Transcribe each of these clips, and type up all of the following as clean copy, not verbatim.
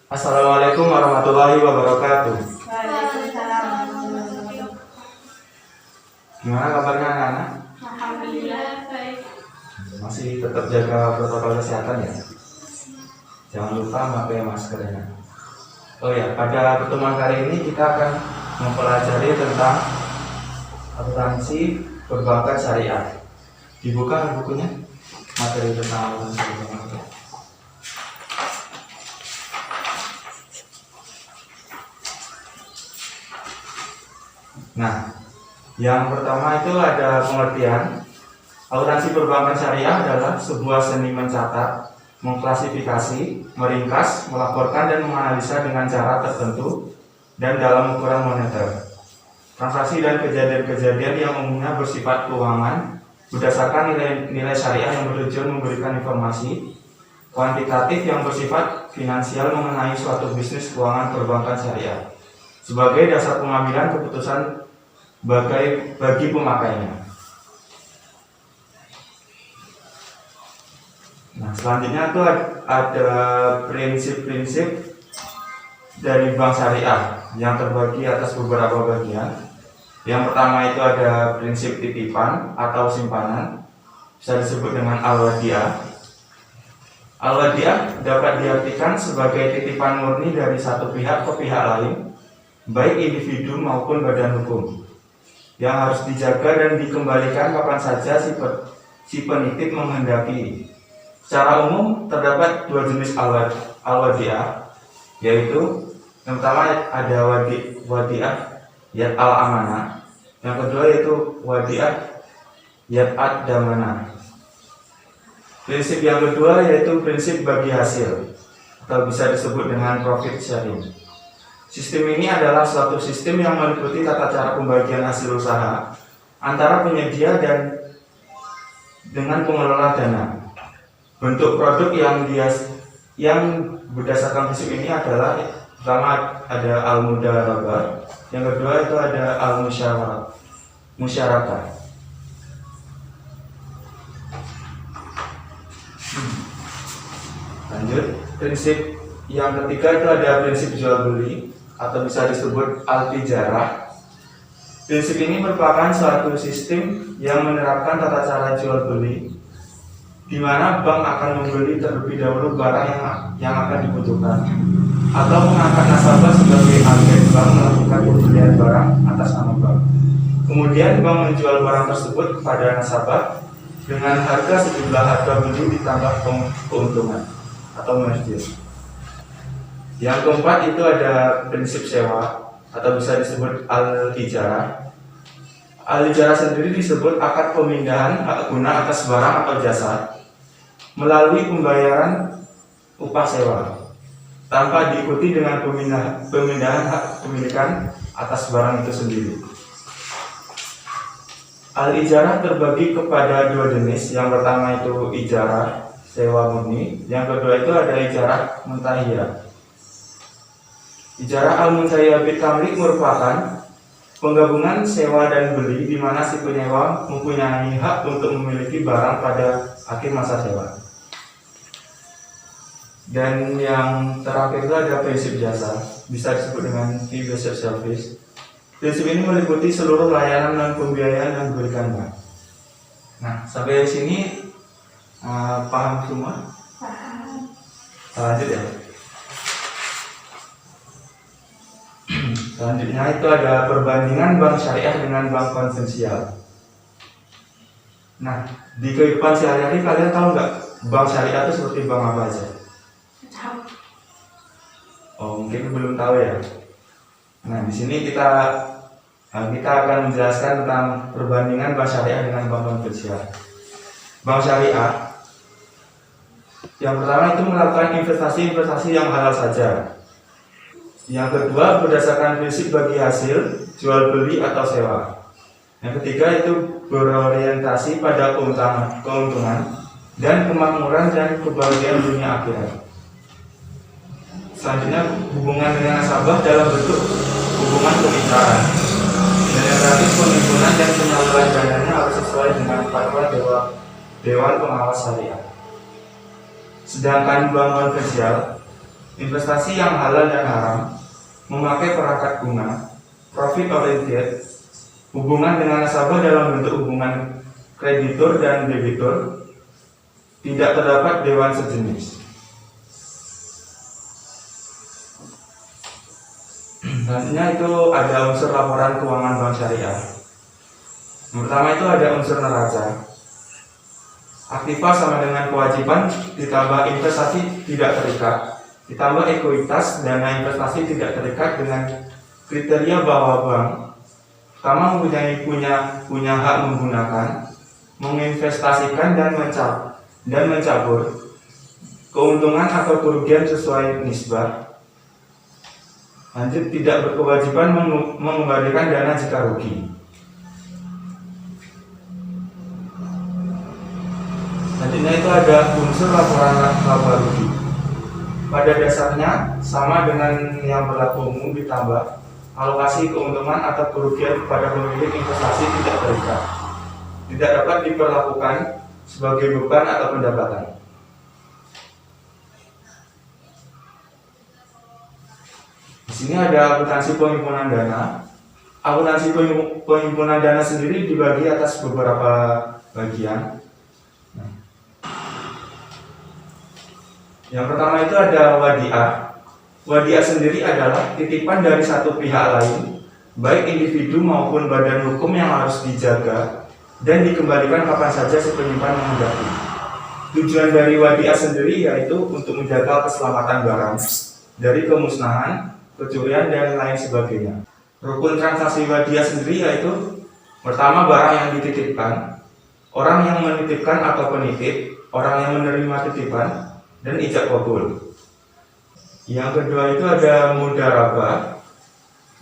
Assalamualaikum warahmatullahi wabarakatuh. Waalaikumsalam warahmatullahi wabarakatuh. Gimana kabarnya anak-anak? Alhamdulillah baik. Masih tetap jaga protokol kesehatan ya? Jangan lupa pakai maskernya. Oh ya, pada pertemuan kali ini kita akan mempelajari tentang asuransi perbankan syariah. Dibuka bukunya, materi tentang asuransi perbankan. Nah, yang pertama itu ada pengertian. Asuransi perbankan syariah adalah sebuah seni mencatat, mengklasifikasi, meringkas, melaporkan dan menganalisa dengan cara tertentu dan dalam ukuran moneter transaksi dan kejadian-kejadian yang umumnya bersifat keuangan berdasarkan nilai syariah yang bertujuan memberikan informasi kuantitatif yang bersifat finansial mengenai suatu bisnis keuangan perbankan syariah sebagai dasar pengambilan keputusan bagi pemakainya. Nah, selanjutnya itu ada prinsip-prinsip dari bank syariah yang terbagi atas beberapa bagian. Yang pertama itu ada prinsip titipan atau simpanan, bisa disebut dengan al-wadiah. Al-wadiah dapat diartikan sebagai titipan murni dari satu pihak ke pihak lain, baik individu maupun badan hukum, yang harus dijaga dan dikembalikan kapan saja si penitip menghendaki. Secara umum terdapat dua jenis al-wadiah, yaitu yang pertama ada wadiah yad al-amanah, yang kedua yaitu wadiah yad ad-damanah. Prinsip yang kedua yaitu prinsip bagi hasil, atau bisa disebut dengan profit sharing. Sistem ini adalah suatu sistem yang meliputi tata cara pembagian hasil usaha antara penyedia dan dengan pengelola dana. Bentuk produk yang berdasarkan prinsip ini adalah pertama ada al-mudarabah, yang kedua itu ada al-musyarakah. Lanjut, prinsip yang ketiga itu ada prinsip jual beli atau bisa disebut al-tijarah. Prinsip ini merupakan suatu sistem yang menerapkan tata cara jual beli di mana bank akan membeli terlebih dahulu barang yang akan dibutuhkan atau mengangkat nasabah sebagai agen bank melakukan pembelian barang atas nama bank. Kemudian bank menjual barang tersebut kepada nasabah dengan harga sejumlah harga beli ditambah keuntungan atau margin. Yang keempat itu ada prinsip sewa atau bisa disebut al-ijarah. Al-ijarah sendiri disebut akad pemindahan hak guna atas barang atau jasa melalui pembayaran upah sewa tanpa diikuti dengan pemindahan hak kepemilikan atas barang itu sendiri. Al-ijarah terbagi kepada dua jenis. Yang pertama itu ijarah sewa murni, yang kedua itu ada ijarah muntahiyah. Ijarah al-muntahiyah bitamlik merupakan penggabungan sewa dan beli di mana si penyewa mempunyai hak untuk memiliki barang pada akhir masa sewa. Dan yang terakhir itu ada prinsip jasa, bisa disebut dengan fee-based service. Prinsip ini meliputi seluruh layanan dan pembiayaan yang diberikan bank. Nah, sampai sini paham semua? Paham. Lanjut ya. Selanjutnya itu ada perbandingan bank syariah dengan bank konvensional. Nah, di kehidupan sehari-hari kalian tahu nggak bank syariah itu seperti bank apa aja? Tahu. Oh, mungkin belum tahu ya. Nah, di sini kita akan menjelaskan tentang perbandingan bank syariah dengan bank konvensional. Bank syariah yang pertama itu melakukan investasi-investasi yang halal saja. Yang kedua berdasarkan prinsip bagi hasil, jual beli atau sewa. Yang ketiga itu berorientasi pada keuntungan dan kemakmuran dan kebahagiaan dunia akhirat. Selanjutnya hubungan dengan nasabah dalam bentuk hubungan kemitraan. Dan yang terakhir penghimpunan dan penyaluran dananya harus sesuai dengan fatwa Dewan Pengawas Syariah. Sedangkan bank konvensional investasi yang halal dan haram, memakai perangkat bunga, profit oriented, hubungan dengan nasabah dalam bentuk hubungan kreditur dan debitur, tidak terdapat dewan sejenis. Selanjutnya itu ada unsur laporan keuangan bank syariah. Yang pertama itu ada unsur neraca. Aktiva sama dengan kewajiban ditambah investasi tidak terikat, ditambah ekuitas dana investasi tidak terikat dengan kriteria bahwa bank pertama punya hak menggunakan, menginvestasikan dan mencabur keuntungan atau kerugian sesuai nisbah. Lanjut, tidak berkewajiban mengembalikan dana jika rugi. Selanjutnya itu ada unsur laporan laba rugi. Pada dasarnya sama dengan yang berlaku umum ditambah alokasi keuntungan atau kerugian kepada pemilik investasi tidak terikat, tidak dapat diperlakukan sebagai beban atau pendapatan. Di sini ada akuntansi penghimpunan dana. Akuntansi penghimpunan dana sendiri dibagi atas beberapa bagian. Yang pertama itu ada wadiah. Wadiah sendiri adalah titipan dari satu pihak lain, baik individu maupun badan hukum yang harus dijaga dan dikembalikan kapan saja si penyimpan menghendaki. Tujuan dari wadiah sendiri yaitu untuk menjaga keselamatan barang dari kemusnahan, kecurian, dan lain sebagainya. Rukun transaksi wadiah sendiri yaitu pertama barang yang dititipkan, orang yang menitipkan atau penitip, orang yang menerima titipan, dan ijab qabul. Yang kedua itu ada mudharabah.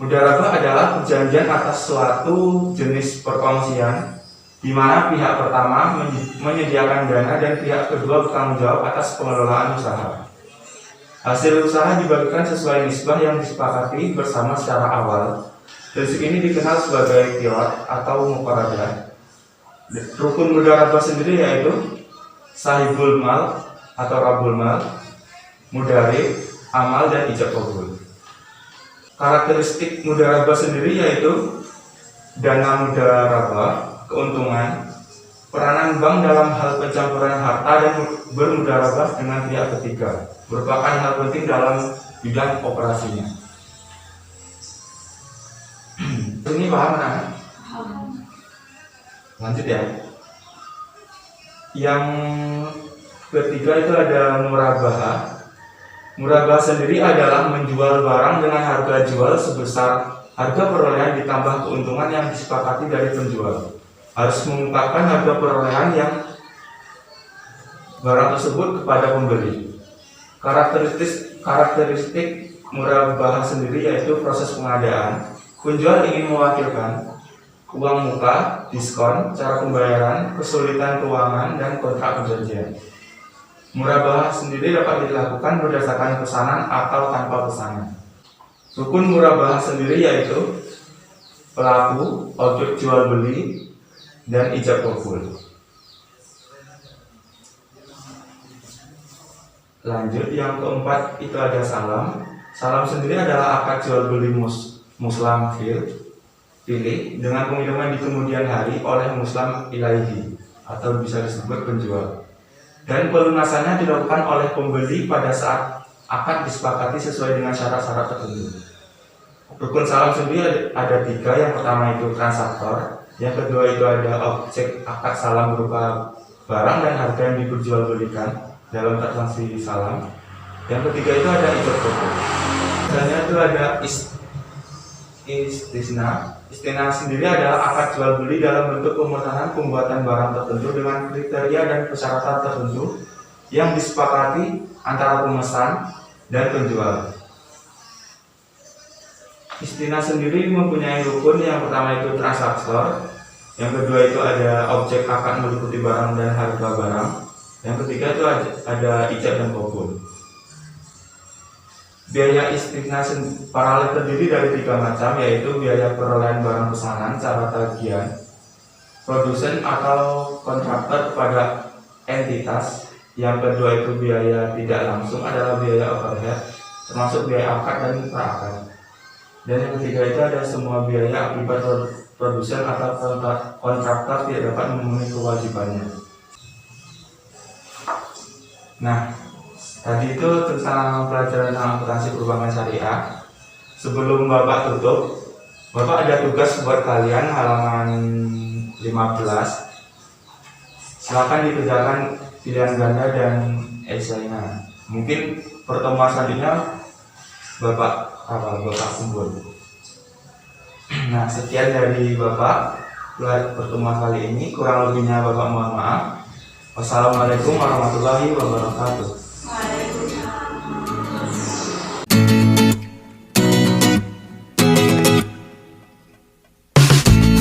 Mudharabah adalah perjanjian atas suatu jenis perkongsian di mana pihak pertama menyediakan dana dan pihak kedua bertanggung jawab atas pengelolaan usaha. Hasil usaha dibagikan sesuai nisbah yang disepakati bersama secara awal. Prinsip ini dikenal sebagai qiyad atau muqaradah. Rukun mudharabah sendiri yaitu sahibul mal atau rabul mal, mudarib, amal, dan ijab qabul. Karakteristik mudharabah sendiri yaitu dana mudharabah, keuntungan, peranan bank dalam hal pencampuran harta dan bermudharabah dengan pihak ketiga merupakan hal penting dalam bidang operasinya. Ini paham kan? Lanjut ya. Yang ketiga itu ada murabahah. Murabahah sendiri adalah menjual barang dengan harga jual sebesar harga perolehan ditambah keuntungan yang disepakati dari penjual. Harus mengungkapkan harga perolehan yang barang tersebut kepada pembeli. Karakteristik murabahah sendiri yaitu proses pengadaan. Penjual ingin mewakilkan uang muka, diskon, cara pembayaran, kesulitan keuangan, dan kontrak perjanjian. Murabahah sendiri dapat dilakukan berdasarkan pesanan atau tanpa pesanan. Rukun murabahah sendiri yaitu pelaku, objek jual beli, dan ijab qabul. Lanjut, yang keempat itu ada salam. Salam sendiri adalah akad jual beli muslam pilih dengan pengiriman di kemudian hari oleh muslam ilaihi atau bisa disebut penjual. Dan pelunasannya dilakukan oleh pembeli pada saat akad disepakati sesuai dengan syarat-syarat tertentu. Rukun salam sendiri ada tiga. Yang pertama itu transaktor, yang kedua itu ada objek akad salam berupa barang dan harga yang diperjualbelikan dalam transaksi salam. Yang ketiga itu ada ijab qabul. Misalnya itu ada istisna. Istisna sendiri adalah akad jual beli dalam bentuk pemutaran pembuatan barang tertentu dengan kriteria dan persyaratan tertentu yang disepakati antara pemesan dan penjual. Istisna sendiri mempunyai rukun. Yang pertama itu transaktor, yang kedua itu ada objek akad meliputi barang dan harga barang, yang ketiga itu ada ijab dan qabul. Biaya istisna paralel terdiri dari tiga macam, yaitu biaya perolehan barang pesanan, cara tagihan produsen atau kontraktor kepada entitas. Yang kedua itu biaya tidak langsung adalah biaya overhead. termasuk biaya akad dan pra-akad. Dan yang ketiga itu ada semua biaya akibat produsen atau kontraktor tidak dapat memenuhi kewajibannya. Nah, tadi itu tentang pelajaran akuntansi perbankan syariah. Sebelum Bapak tutup, Bapak ada tugas buat kalian halaman 15. Silakan dikerjakan pilihan ganda dan esainya. Mungkin pertemuan selanjutnya Bapak kumpul. Nah, sekian dari Bapak pertemuan kali ini. Kurang lebihnya Bapak mohon maaf. Wassalamualaikum warahmatullahi wabarakatuh.